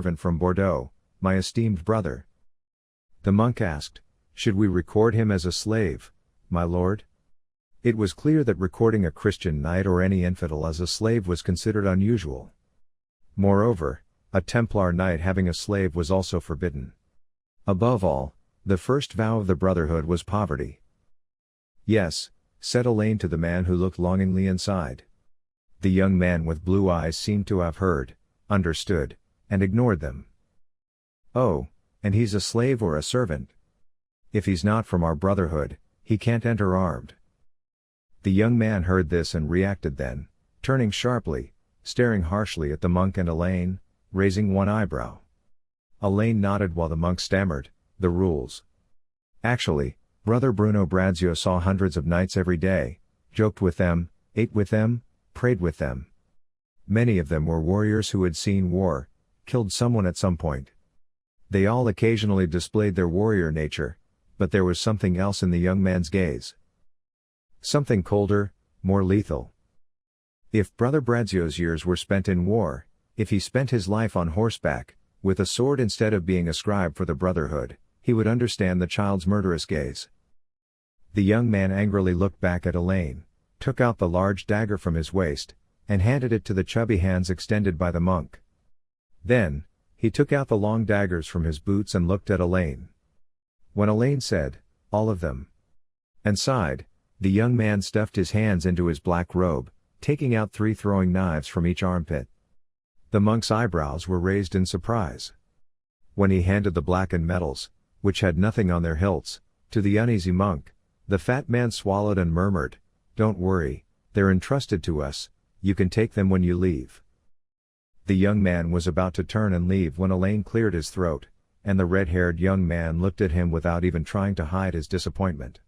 servant from Bordeaux, my esteemed brother." The monk asked, "Should we record him as a slave, my lord?" It was clear that recording a Christian knight or any infidel as a slave was considered unusual. Moreover, a Templar knight having a slave was also forbidden. Above all, the first vow of the brotherhood was poverty. "Yes," said Allain to the man who looked longingly inside. The young man with blue eyes seemed to have heard, understood, and ignored them. "Oh, and he's a slave or a servant? If he's not from our brotherhood, he can't enter armed." The young man heard this and reacted then, turning sharply, staring harshly at the monk and Allain, raising one eyebrow. Allain nodded while the monk stammered, "The rules. Actually, Brother Bruno Brazio saw hundreds of knights every day, joked with them, ate with them, prayed with them. Many of them were warriors who had seen war, killed someone at some point. They all occasionally displayed their warrior nature, but there was something else in the young man's gaze. Something colder, more lethal. If Brother Brazio's years were spent in war, if he spent his life on horseback, with a sword instead of being a scribe for the brotherhood, he would understand the child's murderous gaze." The young man angrily looked back at Allain, took out the large dagger from his waist, and handed it to the chubby hands extended by the monk. Then, he took out the long daggers from his boots and looked at Allain. When Allain said, "All of them," and sighed, the young man stuffed his hands into his black robe, taking out 3 throwing knives from each armpit. The monk's eyebrows were raised in surprise. When he handed the blackened metals, which had nothing on their hilts, to the uneasy monk, the fat man swallowed and murmured, "Don't worry, they're entrusted to us, you can take them when you leave." The young man was about to turn and leave when Allain cleared his throat, and the red-haired young man looked at him without even trying to hide his disappointment.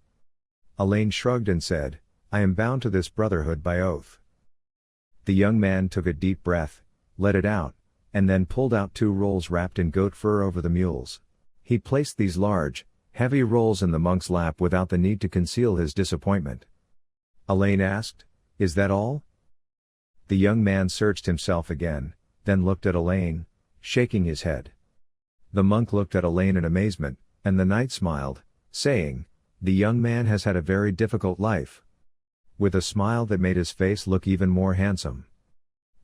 Allain shrugged and said, "I am bound to this brotherhood by oath." The young man took a deep breath, let it out, and then pulled out 2 rolls wrapped in goat fur over the mules. He placed these large, heavy rolls in the monk's lap without the need to conceal his disappointment. Allain asked, "Is that all?" The young man searched himself again, then looked at Allain, shaking his head. The monk looked at Allain in amazement, and the knight smiled, saying, "The young man has had a very difficult life," with a smile that made his face look even more handsome.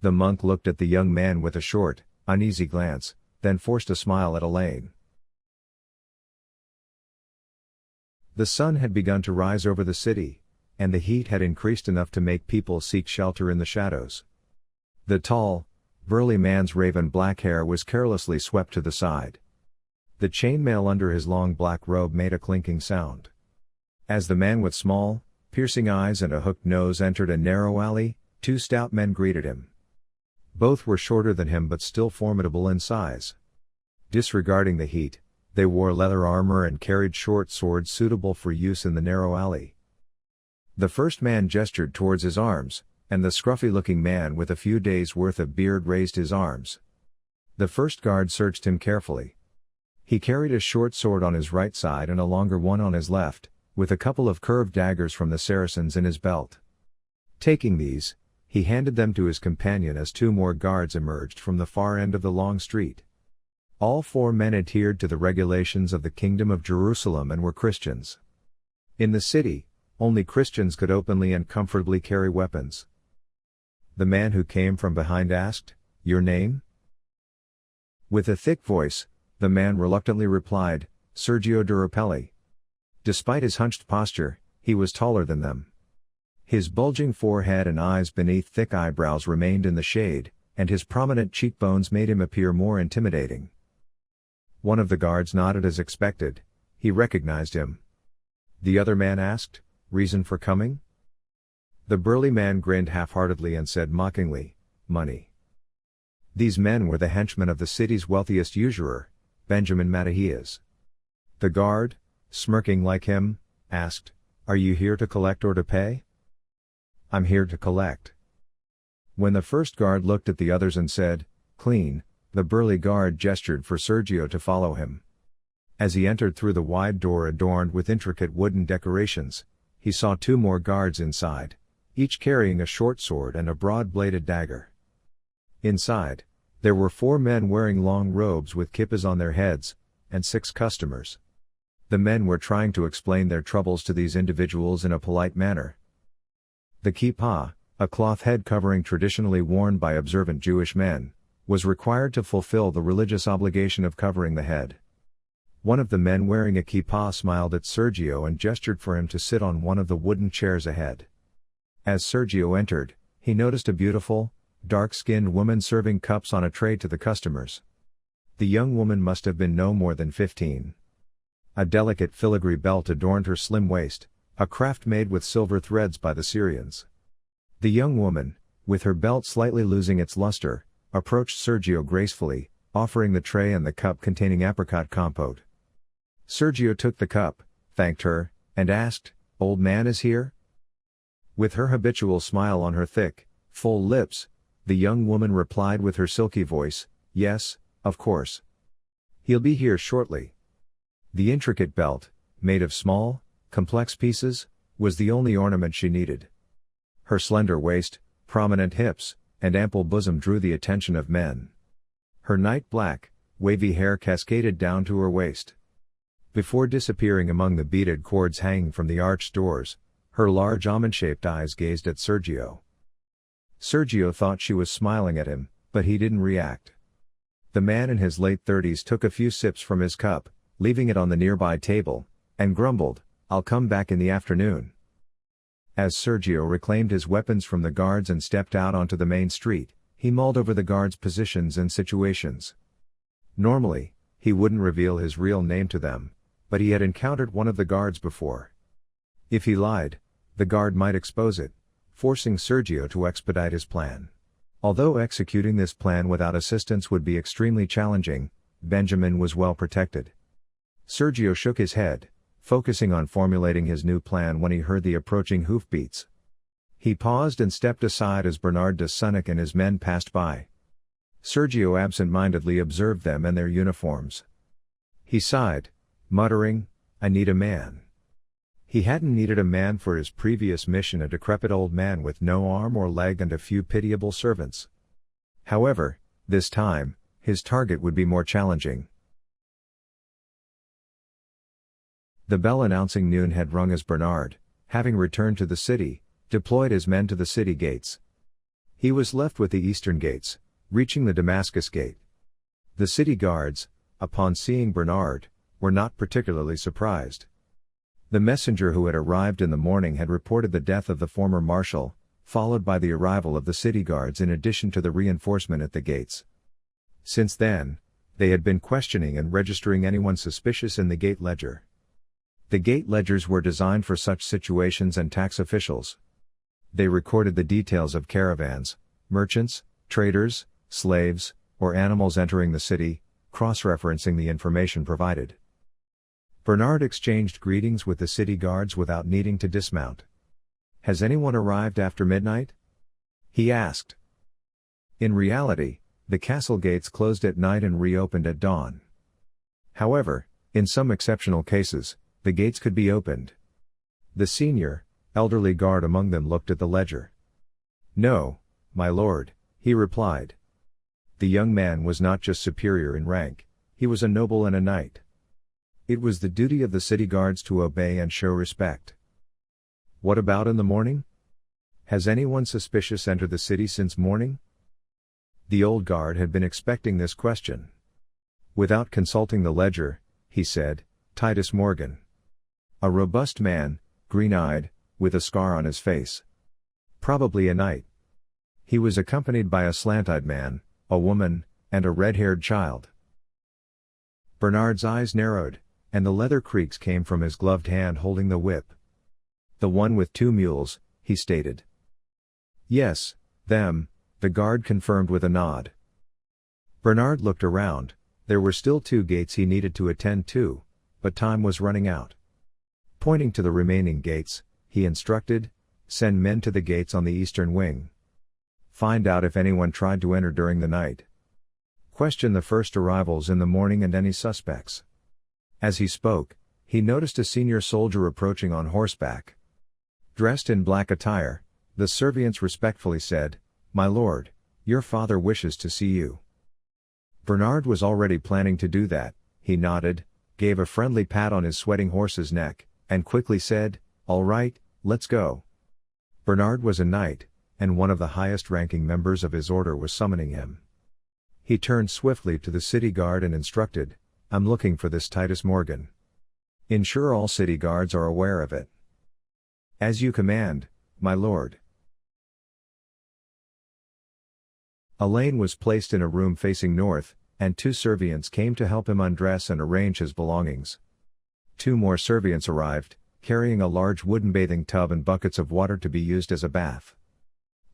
The monk looked at the young man with a short, uneasy glance, then forced a smile at Allain. The sun had begun to rise over the city, and the heat had increased enough to make people seek shelter in the shadows. The tall, burly man's raven black hair was carelessly swept to the side. The chainmail under his long black robe made a clinking sound. As the man with small, piercing eyes and a hooked nose entered a narrow alley, 2 stout men greeted him. Both were shorter than him but still formidable in size. Disregarding the heat, they wore leather armor and carried short swords suitable for use in the narrow alley. The first man gestured towards his arms, and the scruffy-looking man with a few days' worth of beard raised his arms. The first guard searched him carefully. He carried a short sword on his right side and a longer one on his left, with a couple of curved daggers from the Saracens in his belt. Taking these, he handed them to his companion as 2 more guards emerged from the far end of the long street. All 4 men adhered to the regulations of the Kingdom of Jerusalem and were Christians. In the city, only Christians could openly and comfortably carry weapons. The man who came from behind asked, "Your name?" With a thick voice, the man reluctantly replied, "Sergio Durapelli." Despite his hunched posture, he was taller than them. His bulging forehead and eyes beneath thick eyebrows remained in the shade, and his prominent cheekbones made him appear more intimidating. One of the guards nodded as expected. He recognized him. The other man asked, "Reason for coming?" The burly man grinned half-heartedly and said mockingly, "Money." These men were the henchmen of the city's wealthiest usurer, Benjamin Matahias. The guard, smirking like him, asked, "Are you here to collect or to pay?" "I'm here to collect." When the first guard looked at the others and said, "Clean," the burly guard gestured for Sergio to follow him. As he entered through the wide door adorned with intricate wooden decorations, he saw 2 more guards inside, each carrying a short sword and a broad-bladed dagger. Inside, There were 4 men wearing long robes with kippas on their heads, and 6 customers. The men were trying to explain their troubles to these individuals in a polite manner. The kippah, a cloth head covering traditionally worn by observant Jewish men, was required to fulfill the religious obligation of covering the head. One of the men wearing a kippah smiled at Sergio and gestured for him to sit on one of the wooden chairs ahead. As Sergio entered, he noticed a beautiful, dark-skinned woman serving cups on a tray to the customers. The young woman must have been no more than 15. A delicate filigree belt adorned her slim waist, a craft made with silver threads by the Syrians. The young woman, with her belt slightly losing its luster, approached Sergio gracefully, offering the tray and the cup containing apricot compote. Sergio took the cup, thanked her, and asked, "Old man is here?" With her habitual smile on her thick, full lips, the young woman replied with her silky voice, "Yes, of course. He'll be here shortly." The intricate belt, made of small, complex pieces, was the only ornament she needed. Her slender waist, prominent hips, and ample bosom drew the attention of men. Her night black, wavy hair cascaded down to her waist. Before disappearing among the beaded cords hanging from the arched doors, her large almond-shaped eyes gazed at Sergio. Sergio thought she was smiling at him, but he didn't react. The man in his late 30s took a few sips from his cup, leaving it on the nearby table, and grumbled, "I'll come back in the afternoon." As Sergio reclaimed his weapons from the guards and stepped out onto the main street, he mulled over the guards' positions and situations. Normally, he wouldn't reveal his real name to them, but he had encountered one of the guards before. If he lied, the guard might expose it, forcing Sergio to expedite his plan. Although executing this plan without assistance would be extremely challenging, Benjamin was well protected. Sergio shook his head, focusing on formulating his new plan when he heard the approaching hoofbeats. He paused and stepped aside as Bernard de Sonnac and his men passed by. Sergio absent-mindedly observed them and their uniforms. He sighed, muttering, "I need a man." He hadn't needed a man for his previous mission, a decrepit old man with no arm or leg and a few pitiable servants. However, this time, his target would be more challenging. The bell announcing noon had rung as Bernard, having returned to the city, deployed his men to the city gates. He was left with the eastern gates, reaching the Damascus gate. The city guards, upon seeing Bernard, were not particularly surprised. The messenger who had arrived in the morning had reported the death of the former marshal, followed by the arrival of the city guards in addition to the reinforcement at the gates. Since then, they had been questioning and registering anyone suspicious in the gate ledger. The gate ledgers were designed for such situations and tax officials. They recorded the details of caravans, merchants, traders, slaves, or animals entering the city, cross-referencing the information provided. Bernard exchanged greetings with the city guards without needing to dismount. "Has anyone arrived after midnight?" he asked. In reality, the castle gates closed at night and reopened at dawn. However, in some exceptional cases, the gates could be opened. The senior, elderly guard among them looked at the ledger. "No, my lord," he replied. The young man was not just superior in rank, he was a noble and a knight. It was the duty of the city guards to obey and show respect. "What about in the morning? Has anyone suspicious entered the city since morning?" The old guard had been expecting this question. Without consulting the ledger, he said, "Titus Morgan. A robust man, green-eyed, with a scar on his face. Probably a knight. He was accompanied by a slant-eyed man, a woman, and a red-haired child." Bernard's eyes narrowed, and the leather creaks came from his gloved hand holding the whip. "The one with 2 mules, he stated. "Yes, them," the guard confirmed with a nod. Bernard looked around. There were still 2 gates he needed to attend to, but time was running out. Pointing to the remaining gates, he instructed, "Send men to the gates on the eastern wing. Find out if anyone tried to enter during the night. Question the first arrivals in the morning and any suspects." As he spoke, he noticed a senior soldier approaching on horseback. Dressed in black attire, the servants respectfully said, "My lord, your father wishes to see you." Bernard was already planning to do that. He nodded, gave a friendly pat on his sweating horse's neck, and quickly said, "All right, let's go." Bernard was a knight, and one of the highest-ranking members of his order was summoning him. He turned swiftly to the city guard and instructed, "I'm looking for this Titus Morgan. Ensure all city guards are aware of it." "As you command, my lord." Allain was placed in a room facing north, and 2 servants came to help him undress and arrange his belongings. 2 more servants arrived, carrying a large wooden bathing tub and buckets of water to be used as a bath.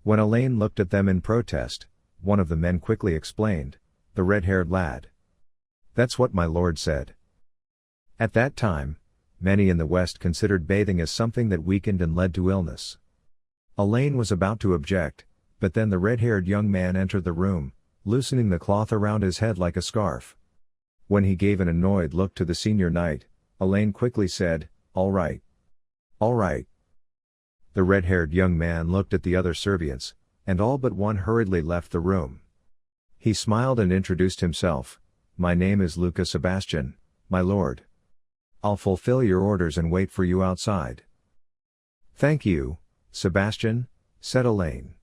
When Allain looked at them in protest, one of the men quickly explained, "The red-haired lad." "That's what my lord said." At that time, many in the West considered bathing as something that weakened and led to illness. Allain was about to object, but then the red-haired young man entered the room, loosening the cloth around his head like a scarf. When he gave an annoyed look to the senior knight, Allain quickly said, "All right. All right." The red-haired young man looked at the other servants, and all but one hurriedly left the room. He smiled and introduced himself, "My name is Luca Sebastian, my lord. I'll fulfill your orders and wait for you outside." "Thank you, Sebastian," said Allain.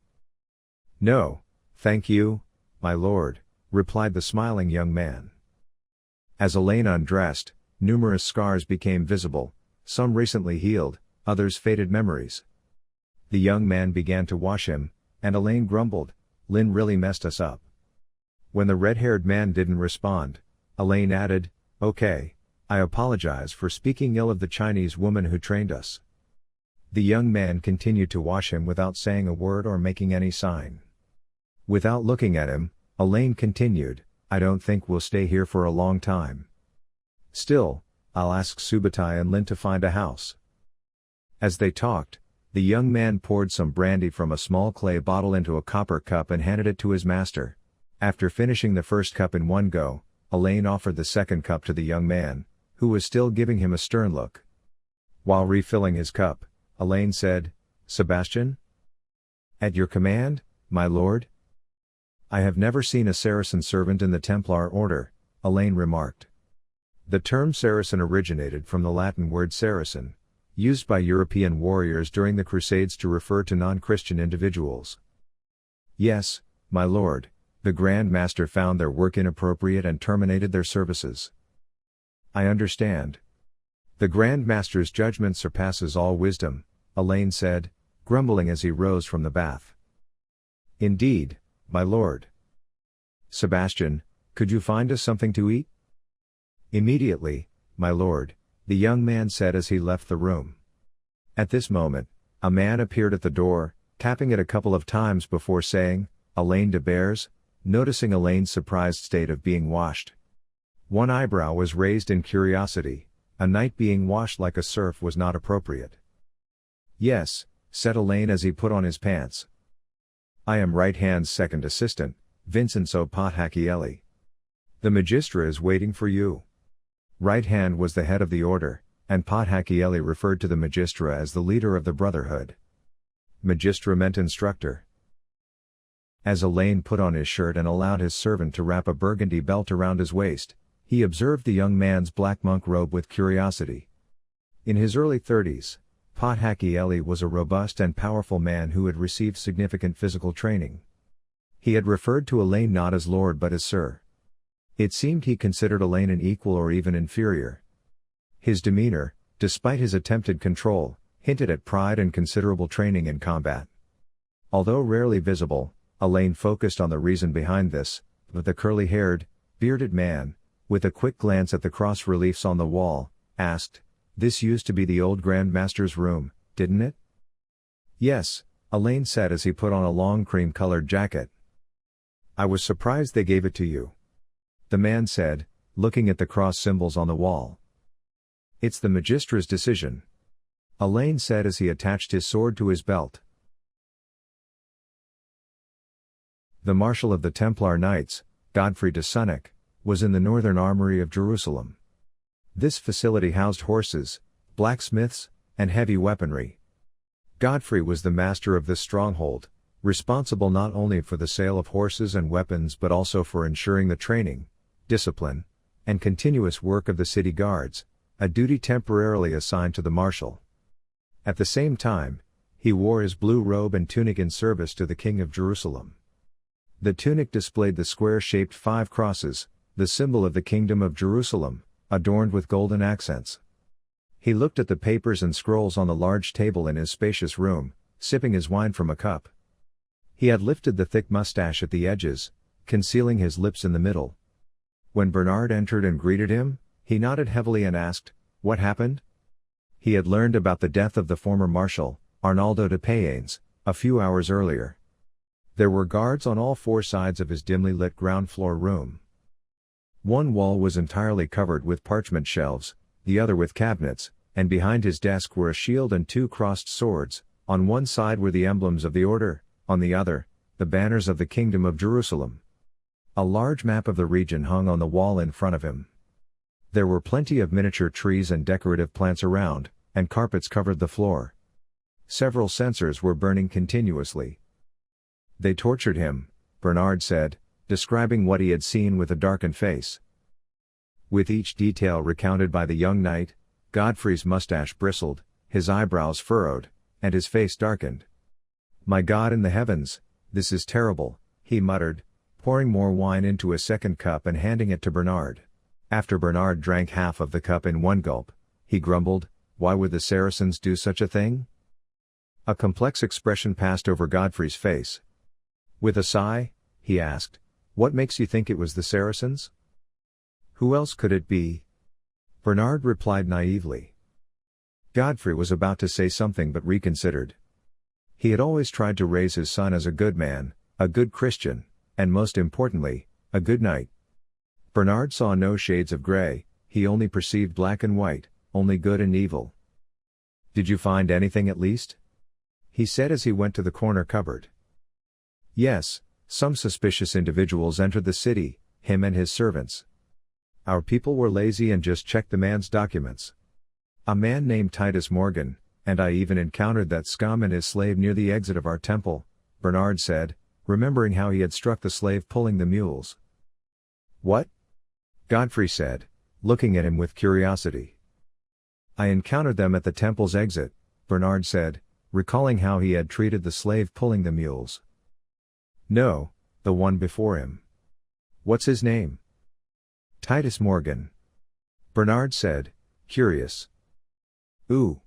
"No, thank you, my lord," replied the smiling young man. As Allain undressed, numerous scars became visible, some recently healed, others faded memories. The young man began to wash him, and Allain grumbled, "Lin really messed us up." When the red-haired man didn't respond, Allain added, "Okay, I apologize for speaking ill of the Chinese woman who trained us." The young man continued to wash him without saying a word or making any sign. Without looking at him, Allain continued, "I don't think we'll stay here for a long time. Still, I'll ask Subutai and Lin to find a house." As they talked, the young man poured some brandy from a small clay bottle into a copper cup and handed it to his master. After finishing the first cup in one go, Allain offered the second cup to the young man, who was still giving him a stern look. While refilling his cup, Allain said, "Sebastian?" "At your command, my lord?" "I have never seen a Saracen servant in the Templar order," Allain remarked. The term Saracen originated from the Latin word Saracen, used by European warriors during the Crusades to refer to non-Christian individuals. "Yes, my lord, the Grand Master found their work inappropriate and terminated their services." "I understand. The Grand Master's judgment surpasses all wisdom," Allain said, grumbling as he rose from the bath. "Indeed, my lord." "Sebastian, could you find us something to eat?" "Immediately, my lord," the young man said as he left the room. At this moment, a man appeared at the door, tapping it a couple of times before saying, "Allain de Bures," noticing Allain's surprised state of being washed. One eyebrow was raised in curiosity. A knight being washed like a serf was not appropriate. "Yes," said Allain as he put on his pants. "I am Right Hand's second assistant, Vincenzo Pothachielli. The Magistra is waiting for you." Right Hand was the head of the order, and Pothachielli referred to the Magistra as the leader of the brotherhood. Magistra meant instructor. As Allain put on his shirt and allowed his servant to wrap a burgundy belt around his waist, he observed the young man's black monk robe with curiosity. In his early 30s, Pothachielli was a robust and powerful man who had received significant physical training. He had referred to Allain not as lord but as sir. It seemed he considered Allain an equal or even inferior. His demeanor, despite his attempted control, hinted at pride and considerable training in combat. Although rarely visible, Allain focused on the reason behind this, but the curly-haired, bearded man, with a quick glance at the cross-reliefs on the wall, asked, "This used to be the old Grand Master's room, didn't it?" "Yes," Allain said as he put on a long cream-colored jacket. "I was surprised they gave it to you," the man said, looking at the cross symbols on the wall. "It's the Magistra's decision," Allain said as he attached his sword to his belt. The Marshal of the Templar Knights, Bernard de Sonnac, was in the northern armory of Jerusalem. This facility housed horses, blacksmiths, and heavy weaponry. Godfrey was the master of this stronghold, responsible not only for the sale of horses and weapons but also for ensuring the training, discipline, and continuous work of the city guards, a duty temporarily assigned to the marshal. At the same time, he wore his blue robe and tunic in service to the King of Jerusalem. The tunic displayed the square-shaped 5 crosses, the symbol of the Kingdom of Jerusalem, adorned with golden accents. He looked at the papers and scrolls on the large table in his spacious room, sipping his wine from a cup. He had lifted the thick mustache at the edges, concealing his lips in the middle. When Bernard entered and greeted him, he nodded heavily and asked, "What happened?" He had learned about the death of the former marshal, Arnaldo de Payens, a few hours earlier. There were guards on all 4 sides of his dimly lit ground floor room. One wall was entirely covered with parchment shelves, the other with cabinets, and behind his desk were a shield and 2 crossed swords. On one side were the emblems of the order, on the other, the banners of the Kingdom of Jerusalem. A large map of the region hung on the wall in front of him. There were plenty of miniature trees and decorative plants around, and carpets covered the floor. Several censers were burning continuously. They tortured him, Bernard said, describing what he had seen with a darkened face. With each detail recounted by the young knight, Godfrey's mustache bristled, his eyebrows furrowed, and his face darkened. "My God in the heavens, this is terrible," he muttered, pouring more wine into a second cup and handing it to Bernard. After Bernard drank half of the cup in one gulp, he grumbled, "Why would the Saracens do such a thing?" A complex expression passed over Godfrey's face. With a sigh, he asked, "What makes you think it was the Saracens?" "Who else could it be?" Bernard replied naively. Godfrey was about to say something but reconsidered. He had always tried to raise his son as a good man, a good Christian, and most importantly, a good knight. Bernard saw no shades of gray, he only perceived black and white, only good and evil. "Did you find anything at least?" he said as he went to the corner cupboard. "Yes, some suspicious individuals entered the city, him and his servants. Our people were lazy and just checked the man's documents. A man named Titus Morgan, and I even encountered that scum and his slave near the exit of our temple," Bernard said, remembering how he had struck the slave pulling the mules. "What?" Godfrey said, looking at him with curiosity. "I encountered them at the temple's exit," Bernard said, recalling how he had treated the slave pulling the mules. "No, the one before him." "What's his name?" "Titus Morgan." Bernard said, curious. "Ooh,"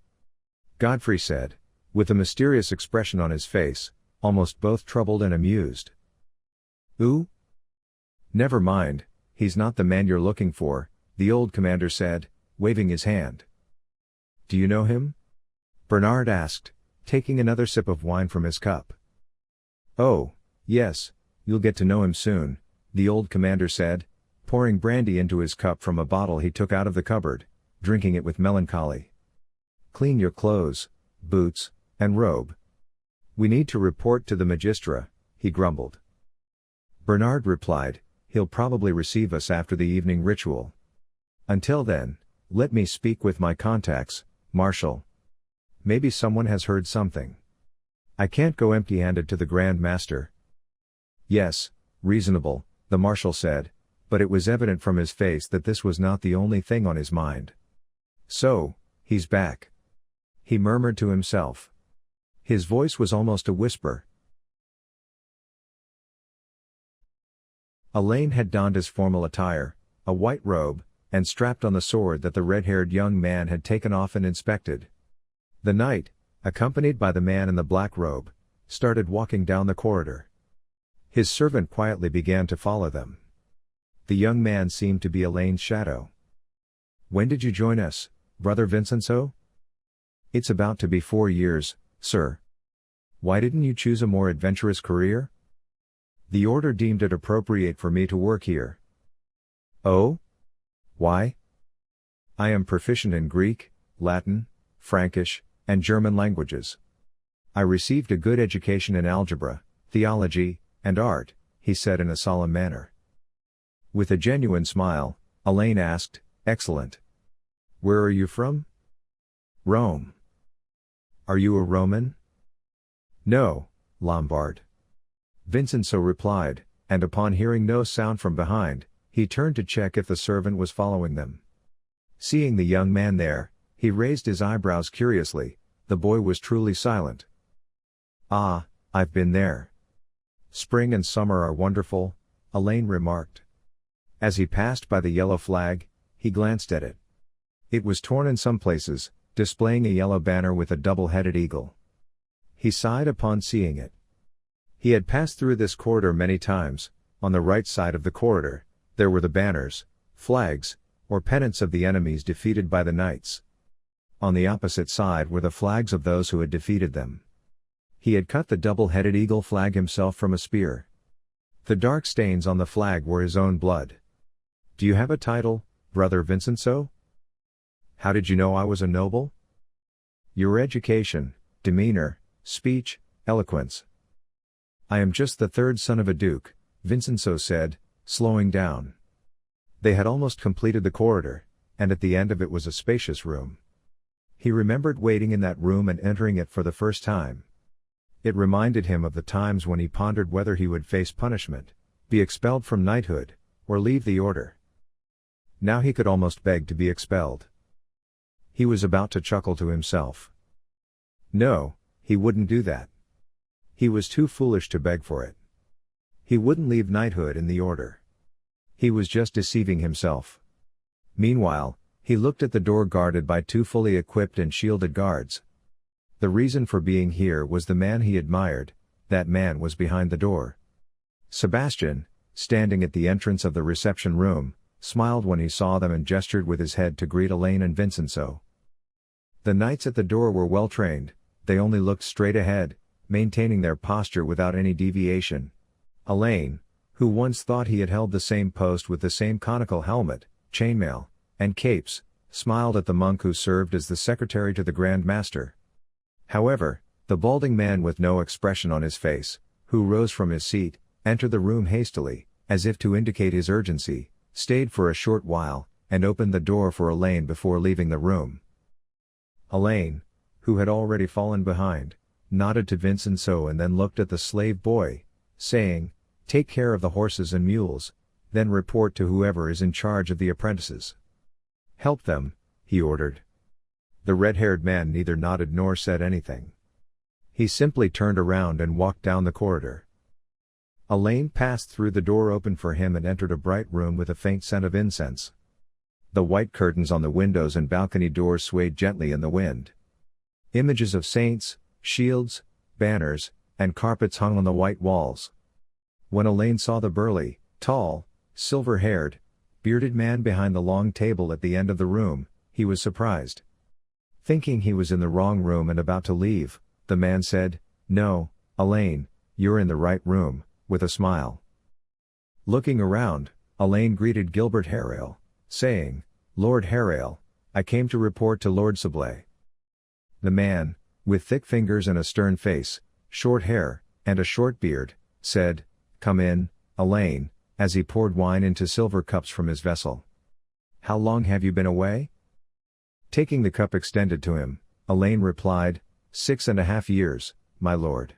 Godfrey said, with a mysterious expression on his face, almost both troubled and amused. "Ooh? Never mind, he's not the man you're looking for," the old commander said, waving his hand. "Do you know him?" Bernard asked, taking another sip of wine from his cup. "Oh, yes, you'll get to know him soon," the old commander said, pouring brandy into his cup from a bottle he took out of the cupboard, drinking it with melancholy. "Clean your clothes, boots, and robe. We need to report to the magistra," he grumbled. Bernard replied, "He'll probably receive us after the evening ritual. Until then, let me speak with my contacts, Marshal. Maybe someone has heard something. I can't go empty-handed to the Grand Master." "Yes, reasonable," the Marshal said, but it was evident from his face that this was not the only thing on his mind. "So, he's back," he murmured to himself. His voice was almost a whisper. Allain had donned his formal attire, a white robe, and strapped on the sword that the red-haired young man had taken off and inspected. The knight, accompanied by the man in the black robe, started walking down the corridor. His servant quietly began to follow them. The young man seemed to be Allain's shadow. "When did you join us, Brother Vincenzo?" "It's about to be 4 years, sir." "Why didn't you choose a more adventurous career?" "The order deemed it appropriate for me to work here." "Oh? Why?" "I am proficient in Greek, Latin, Frankish, and German languages. I received a good education in algebra, theology, and art," he said in a solemn manner. With a genuine smile, Allain asked, "Excellent. Where are you from?" "Rome." "Are you a Roman?" "No, Lombard. Vincenzo replied, and upon hearing no sound from behind, he turned to check if the servant was following them. Seeing the young man there, he raised his eyebrows curiously. The boy was truly silent. "Ah, I've been there. Spring and summer are wonderful," Allain remarked. As he passed by the yellow flag, he glanced at it. It was torn in some places, displaying a yellow banner with a double-headed eagle. He sighed upon seeing it. He had passed through this corridor many times. On the right side of the corridor, there were the banners, flags, or pennants of the enemies defeated by the knights. On the opposite side were the flags of those who had defeated them. He had cut the double-headed eagle flag himself from a spear. The dark stains on the flag were his own blood. "Do you have a title, Brother Vincenzo? How did you know I was a noble?" "Your education, demeanor, speech, eloquence." "I am just the third son of a duke," Vincenzo said, slowing down. They had almost completed the corridor, and at the end of it was a spacious room. He remembered waiting in that room and entering it for the first time. It reminded him of the times when he pondered whether he would face punishment, be expelled from knighthood, or leave the order. Now he could almost beg to be expelled. He was about to chuckle to himself. No, he wouldn't do that. He was too foolish to beg for it. He wouldn't leave knighthood in the order. He was just deceiving himself. Meanwhile, he looked at the door guarded by two fully equipped and shielded guards. The reason for being here was the man he admired. That man was behind the door. Sebastian, standing at the entrance of the reception room, smiled when he saw them and gestured with his head to greet Allain and Vincenzo. The knights at the door were well trained. They only looked straight ahead, maintaining their posture without any deviation. Allain, who once thought he had held the same post with the same conical helmet, chainmail, and capes, smiled at the monk who served as the secretary to the Grand Master. However, the balding man with no expression on his face, who rose from his seat, entered the room hastily, as if to indicate his urgency, stayed for a short while, and opened the door for Allain before leaving the room. Allain, who had already fallen behind, nodded to Vincenzo and then looked at the slave boy, saying, "Take care of the horses and mules, then report to whoever is in charge of the apprentices. Help them," he ordered. The red-haired man neither nodded nor said anything. He simply turned around and walked down the corridor. Allain passed through the door open for him and entered a bright room with a faint scent of incense. The white curtains on the windows and balcony doors swayed gently in the wind. Images of saints, shields, banners, and carpets hung on the white walls. When Allain saw the burly, tall, silver-haired, bearded man behind the long table at the end of the room, he was surprised. Thinking he was in the wrong room and about to leave, the man said, "No, Allain, you're in the right room," with a smile. Looking around, Allain greeted Gilbert Harrail, saying, "Lord Harrail, I came to report to Lord Sabbah." The man, with thick fingers and a stern face, short hair, and a short beard, said, "Come in, Allain," as he poured wine into silver cups from his vessel. "How long have you been away?" Taking the cup extended to him, Allain replied, 6.5 years, my lord."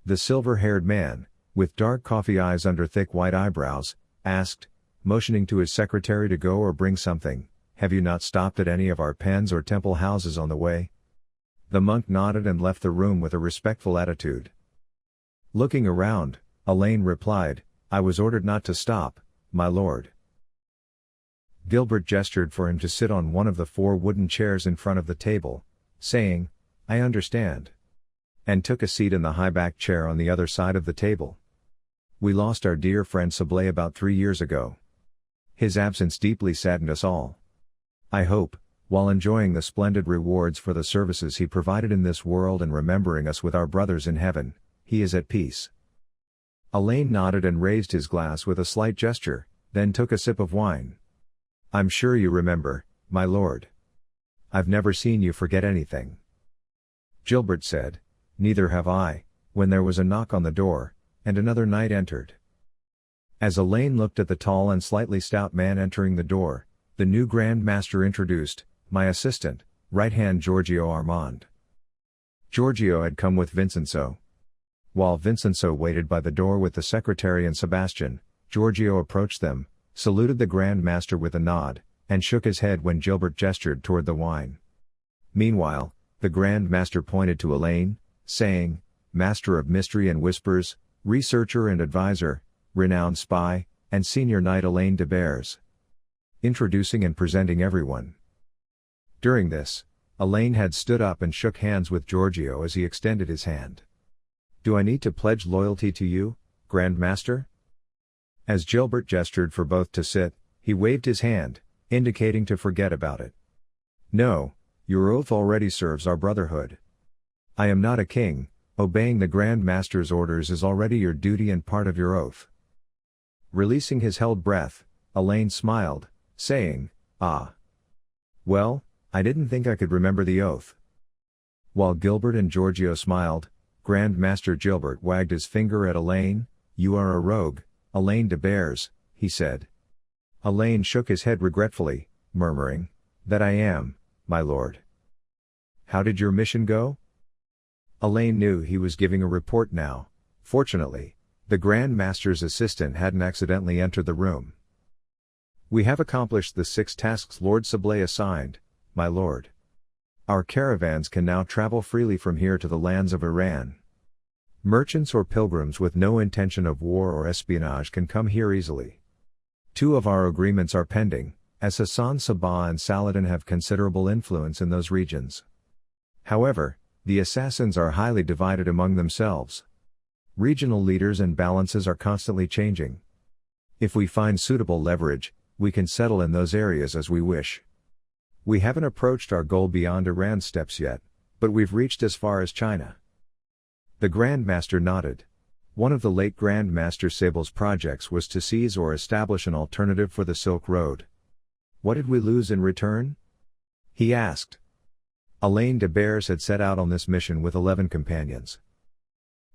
The silver-haired man, with dark coffee eyes under thick white eyebrows, asked, motioning to his secretary to go or bring something, "Have you not stopped at any of our pens or temple houses on the way?" The monk nodded and left the room with a respectful attitude. Looking around, Allain replied, "I was ordered not to stop, my lord." Gilbert gestured for him to sit on one of the 4 wooden chairs in front of the table, saying, "I understand," and took a seat in the high-backed chair on the other side of the table. "We lost our dear friend Sabbah about 3 years ago. His absence deeply saddened us all. I hope, while enjoying the splendid rewards for the services he provided in this world and remembering us with our brothers in heaven, he is at peace." Allain nodded and raised his glass with a slight gesture, then took a sip of wine. "I'm sure you remember, my lord. I've never seen you forget anything." Gilbert said, "Neither have I," when there was a knock on the door, and another knight entered. As Allain looked at the tall and slightly stout man entering the door, the new Grand Master introduced, "My assistant, right-hand Giorgio Armand." Giorgio had come with Vincenzo. While Vincenzo waited by the door with the secretary and Sebastian, Giorgio approached them, saluted the Grand Master with a nod, and shook his head when Gilbert gestured toward the wine. Meanwhile, the Grand Master pointed to Allain, saying, "Master of Mystery and Whispers, researcher and advisor, renowned spy, and senior Knight Allain de Bures," introducing and presenting everyone. During this, Allain had stood up and shook hands with Giorgio as he extended his hand. "Do I need to pledge loyalty to you, Grand Master?" As Gilbert gestured for both to sit, he waved his hand, indicating to forget about it. "No, your oath already serves our brotherhood. I am not a king, obeying the Grand Master's orders is already your duty and part of your oath." Releasing his held breath, Allain smiled, saying, "Ah. Well, I didn't think I could remember the oath." While Gilbert and Giorgio smiled, Grand Master Gilbert wagged his finger at Allain. "You are a rogue, Allain de Bures," he said. Allain shook his head regretfully, murmuring, "That I am, my lord." "How did your mission go?" Allain knew he was giving a report now. Fortunately, the Grand Master's assistant hadn't accidentally entered the room. "We have accomplished the 6 tasks Lord Sabbah assigned, my lord. Our caravans can now travel freely from here to the lands of Iran. Merchants or pilgrims with no intention of war or espionage can come here easily. 2 of our agreements are pending, as Hasan Sabbah and Salahaddin have considerable influence in those regions. However, the assassins are highly divided among themselves. Regional leaders and balances are constantly changing. If we find suitable leverage, we can settle in those areas as we wish. We haven't approached our goal beyond Iran's steppes yet, but we've reached as far as China." The Grand Master nodded. One of the late Grand Master Sable's projects was to seize or establish an alternative for the Silk Road. "What did we lose in return?" he asked. Allain de Bures had set out on this mission with 11 companions.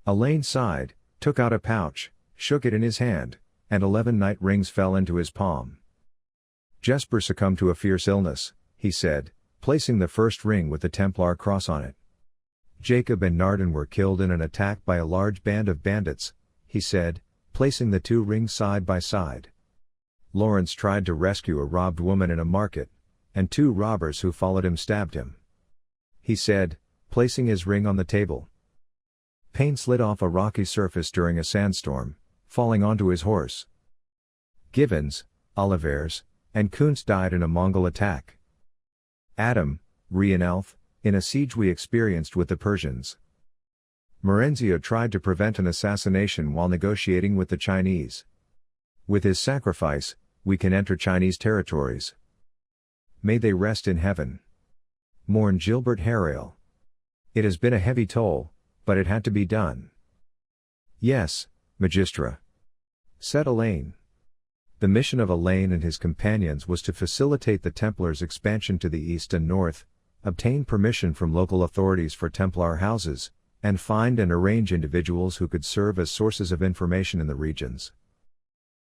Allain sighed, took out a pouch, shook it in his hand, and 11 knight rings fell into his palm. "Jesper succumbed to a fierce illness," he said, placing the first ring with the Templar cross on it. "Jacob and Narden were killed in an attack by a large band of bandits," he said, placing the 2 rings side by side. "Lawrence tried to rescue a robbed woman in a market, and 2 robbers who followed him stabbed him," he said, placing his ring on the table. "Payne slid off a rocky surface during a sandstorm, falling onto his horse. Givens, Olivers, and Kuntz died in a Mongol attack. Adam, Rienelf, in a siege we experienced with the Persians. Marenzio tried to prevent an assassination while negotiating with the Chinese. With his sacrifice, we can enter Chinese territories. May they rest in heaven. Mourn Gilbert Harrail. It has been a heavy toll, but it had to be done." "Yes, Magistra," said Allain. The mission of Allain and his companions was to facilitate the Templars' expansion to the east and north, obtain permission from local authorities for Templar houses, and find and arrange individuals who could serve as sources of information in the regions.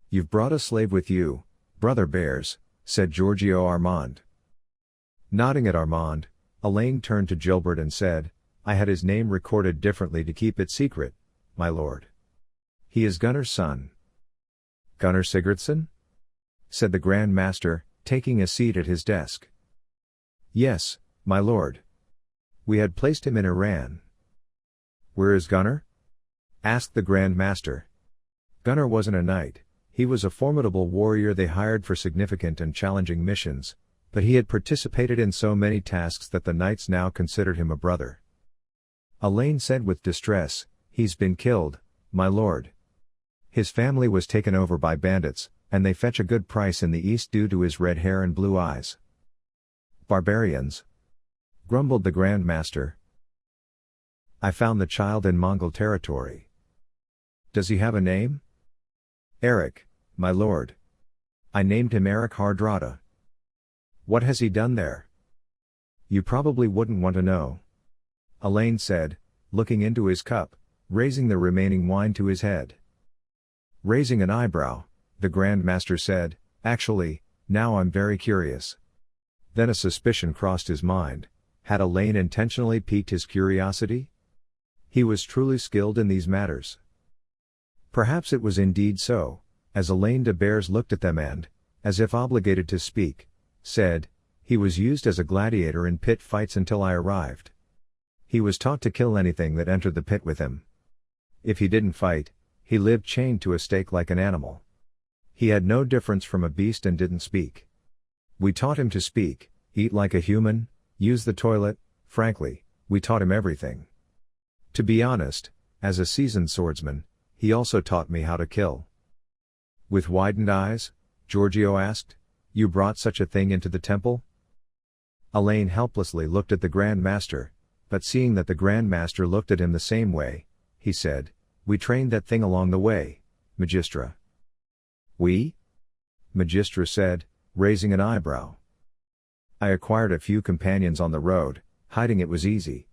"You've brought a slave with you, Brother Bures," said Giorgio Armand. Nodding at Armand, Allain turned to Gilbert and said, "I had his name recorded differently to keep it secret, my lord. He is Gunnar's son." "Gunnar Sigurdsson?" said the Grand Master, taking a seat at his desk. "Yes, my lord. We had placed him in Iran." "Where is Gunnar?" asked the Grand Master. "Gunnar wasn't a knight, he was a formidable warrior they hired for significant and challenging missions, but he had participated in so many tasks that the knights now considered him a brother." Allain said with distress, "He's been killed, my lord. His family was taken over by bandits, and they fetch a good price in the east due to his red hair and blue eyes." "Barbarians," grumbled the Grand Master. "I found the child in Mongol territory." "Does he have a name?" "Eric, my lord. I named him Eric Hardrada." "What has he done there?" "You probably wouldn't want to know," Allain said, looking into his cup, raising the remaining wine to his head. Raising an eyebrow, the Grand Master said, "Actually, now I'm very curious." Then a suspicion crossed his mind. Had Allain intentionally piqued his curiosity? He was truly skilled in these matters. Perhaps it was indeed so, as Allain de Bures looked at them and, as if obligated to speak, said, "He was used as a gladiator in pit fights until I arrived. He was taught to kill anything that entered the pit with him. If he didn't fight, he lived chained to a stake like an animal. He had no difference from a beast and didn't speak. We taught him to speak, eat like a human, use the toilet, frankly, we taught him everything. To be honest, as a seasoned swordsman, he also taught me how to kill." With widened eyes, Giorgio asked, "You brought such a thing into the temple?" Allain helplessly looked at the Grand Master, but seeing that the Grand Master looked at him the same way, he said, "We trained that thing along the way, Magistra." "We?" Magistra said, raising an eyebrow. "I acquired a few companions on the road, hiding it was easy,